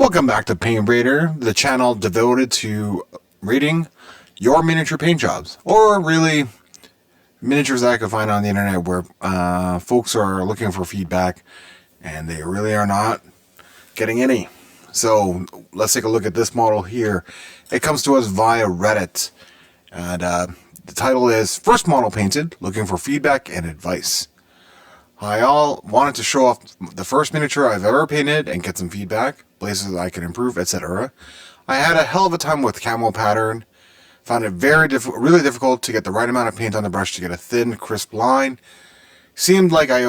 Welcome back to Paint Raider, the channel devoted to rating your miniature paint jobs, or really miniatures that I could find on the internet where folks are looking for feedback and they really are not getting any. So let's take a look at this model here. It comes to us via Reddit, and the title is First Model Painted, Looking for Feedback and Advice. Hi all, wanted to show off the first miniature I've ever painted and get some feedback, places I can improve, etc. I had a hell of a time with camo pattern. Found it really difficult to get the right amount of paint on the brush to get a thin, crisp line. Seemed like I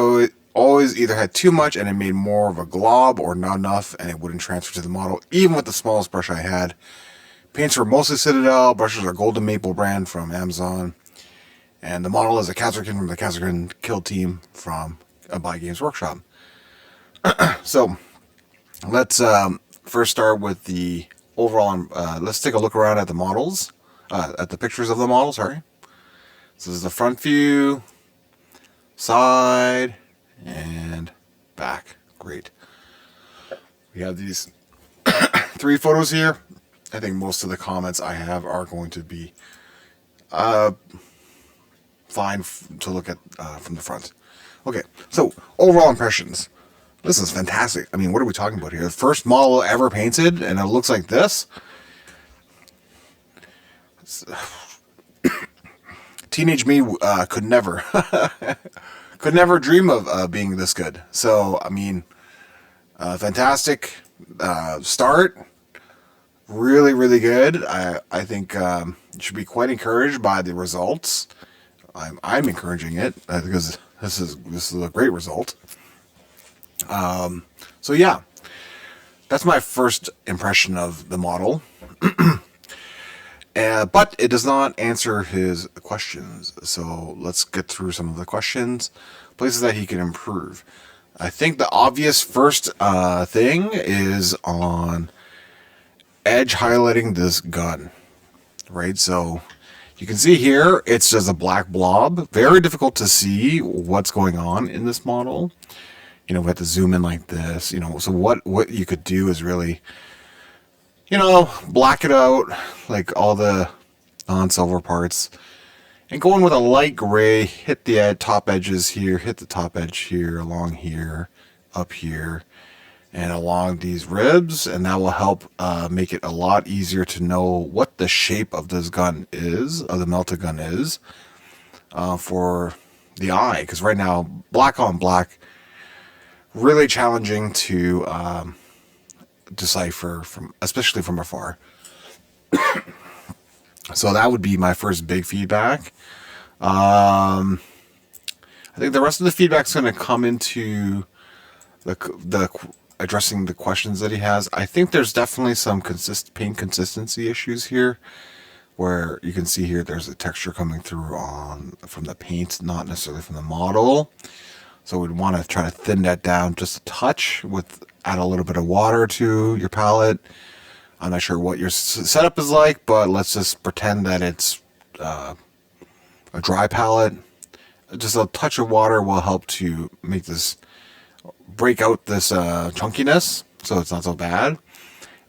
always either had too much and it made more of a glob, or not enough and it wouldn't transfer to the model, even with the smallest brush I had. Paints were mostly Citadel, brushes are Golden Maple brand from Amazon. And the model is a Kasrkin from the Kasrkin Kill team from Buy Games Workshop. So, let's first start with the overall. Let's take a look around at the models, at the pictures of the model. Sorry. So this is the front view, side, and back. Great. We have these 3 photos here. I think most of the comments I have are going to be fine to look at from the front. Okay, so overall impressions. This is fantastic. I mean, what are we talking about here? The first model ever painted, and it looks like this. Teenage me could never dream of being this good. So, I mean, fantastic start. Really, really good. I think you should be quite encouraged by the results. I'm encouraging it because this is a great result. So yeah, that's my first impression of the model. But it does not answer his questions. So let's get through some of the questions, places that he can improve. I think the obvious first thing is on edge highlighting this gun, right? So you can see here, it's just a black blob. Very difficult to see what's going on in this model. You know, we have to zoom in like this, you know. So what you could do is really, you know, black it out, like all the non-silver parts. And go in with a light gray, hit the top edges here, hit the top edge here, along here, up here, and along these ribs, and that will help make it a lot easier to know what the shape of this gun is, of the melta gun is, for the eye. Because right now, black on black, really challenging to decipher, especially from afar. So that would be my first big feedback. I think the rest of the feedback is going to come into the addressing the questions that he has. I think there's definitely some paint consistency issues here, where you can see here there's a texture coming through from the paint, not necessarily from the model. So we'd want to try to thin that down just a touch, add a little bit of water to your palette. I'm not sure what your setup is like, but let's just pretend that it's a dry palette. Just a touch of water will help to break out this chunkiness, so it's not so bad.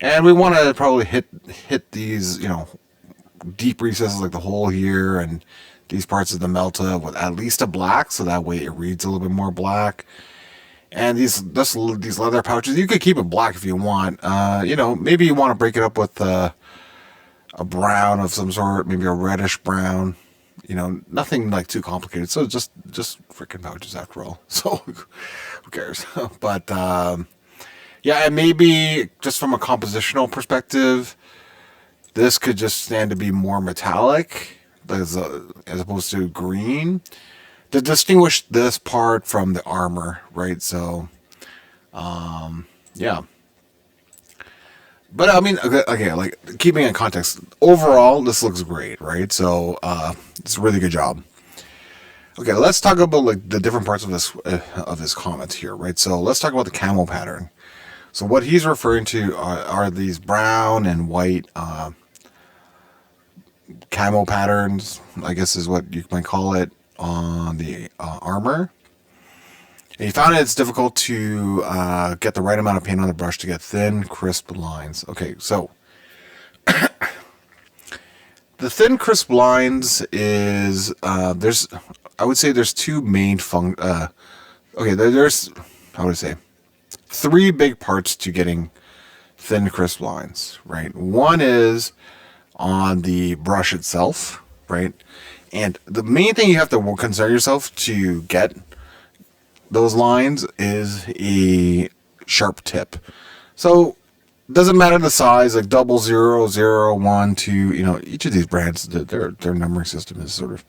And we want to probably hit these, you know, deep recesses like the hole here and these parts of the melta with at least a black, so that way it reads a little bit more black. And these leather pouches, you could keep it black if you want. You know, maybe you want to break it up with a brown of some sort, maybe a reddish brown. You know, nothing like too complicated. So just freaking pouches after all. So who cares? But yeah, and maybe just from a compositional perspective, this could just stand to be more metallic as opposed to green, to distinguish this part from the armor, right? So yeah. But I mean, okay, like keeping in context, overall, this looks great, right? So it's a really good job. Okay, let's talk about like the different parts of his comments here, right? So let's talk about the camo pattern. So what he's referring to are these brown and white camo patterns, I guess is what you might call it, on the armor. And he found it's difficult to get the right amount of paint on the brush to get thin, crisp lines. Okay, so the thin, crisp lines is there's, I would say there's two main there's, how would I say, three big parts to getting thin, crisp lines, right? One is on the brush itself, right? And the main thing you have to concern yourself to get those lines is a sharp tip. So doesn't matter the size, like 00, 0, 1, 2, you know, each of these brands, their numbering system is sort of,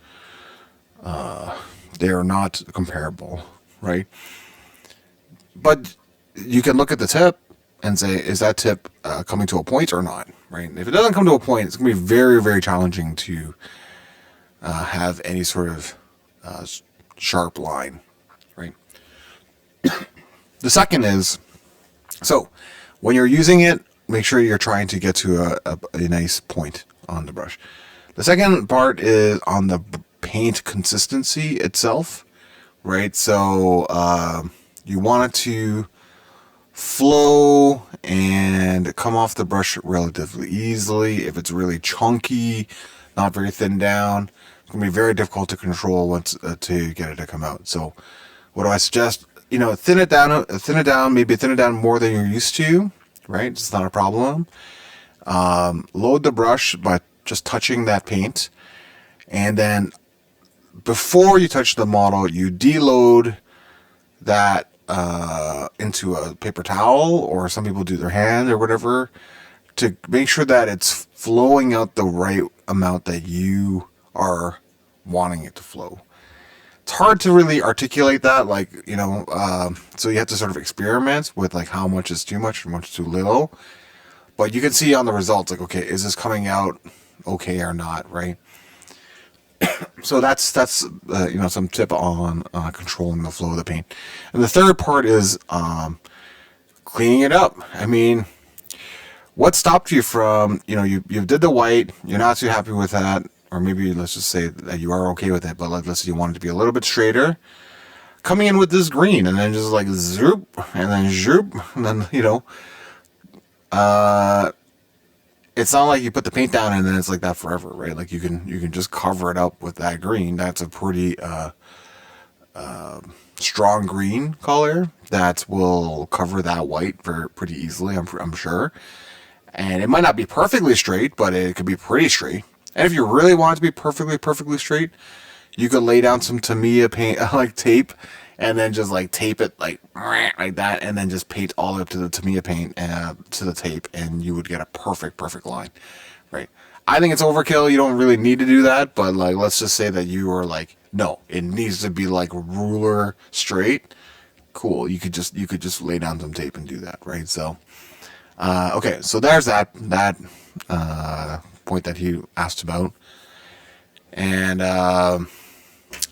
they are not comparable, right? But you can look at the tip and say, is that tip coming to a point or not, right? If it doesn't come to a point, it's going to be very, very challenging to have any sort of sharp line, right? The second is, so when you're using it, make sure you're trying to get to a nice point on the brush. The second part is on the paint consistency itself, right? So you want it to flow and come off the brush relatively easily. If it's really chunky, not very thin down, it's going to be very difficult to control once to get it to come out. So what do I suggest? You know, thin it down, maybe thin it down more than you're used to, right? It's not a problem. Load the brush by just touching that paint. And then before you touch the model, you deload that into a paper towel, or some people do their hand or whatever, to make sure that it's flowing out the right amount that you are wanting it to flow. It's hard to really articulate that, like, you know, so you have to sort of experiment with like how much is too much and much too little. But you can see on the results, like, okay, is this coming out okay or not, right? So that's you know, some tip on controlling the flow of the paint. And the third part is cleaning it up. I mean, what stopped you from, you know, you did the white, you're not too happy with that, or maybe let's just say that you are okay with it, but let's say you want it to be a little bit straighter. Coming in with this green and then just like zoop and then zoop and then, you know, it's not like you put the paint down and then it's like that forever, right? Like you can just cover it up with that green. That's a pretty strong green color that will cover that white pretty easily, I'm sure. And it might not be perfectly straight, but it could be pretty straight. And if you really want it to be perfectly straight, you could lay down some Tamiya paint, like tape, and then just like tape it like that, and then just paint all the way up to the Tamiya paint to the tape, and you would get a perfect line, right? I think it's overkill. You don't really need to do that, but like, let's just say that you are like, no, it needs to be like ruler straight. Cool. You could just lay down some tape and do that, right? So, okay, so there's that point that he asked about, and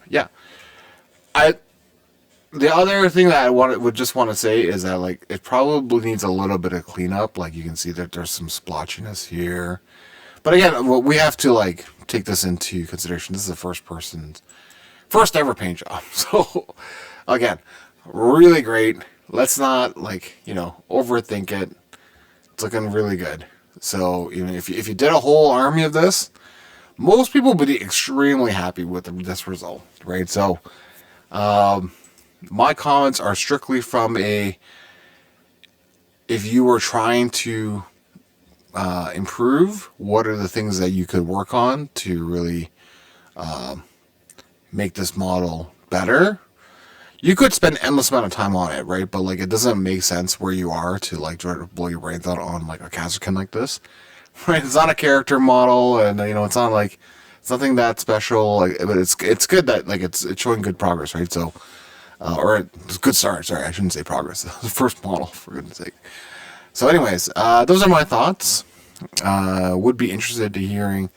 yeah, the other thing that I would just want to say is that like it probably needs a little bit of cleanup. Like you can see that there's some splotchiness here, but again, we have to like take this into consideration. This is the first ever paint job, so again, really great. Let's not like, you know, overthink it. It's looking really good. So even if you did a whole army of this, most people would be extremely happy with this result, right? So my comments are strictly from if you were trying to improve, what are the things that you could work on to really make this model better? You could spend endless amount of time on it, right? But like, it doesn't make sense where you are to like try to blow your brains out on like a Kasrkin like this, right? It's not a character model, and you know, it's not like it's nothing that special. Like, but it's good that like it's showing good progress, right? So, or it's a good start. Sorry, I shouldn't say progress. The first model, for goodness sake. So, anyways, those are my thoughts. Would be interested to hearing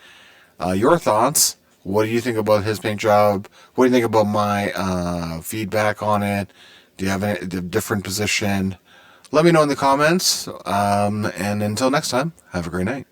your thoughts. What do you think about his paint job? What do you think about my feedback on it? Do you have a different position? Let me know in the comments. And until next time, have a great night.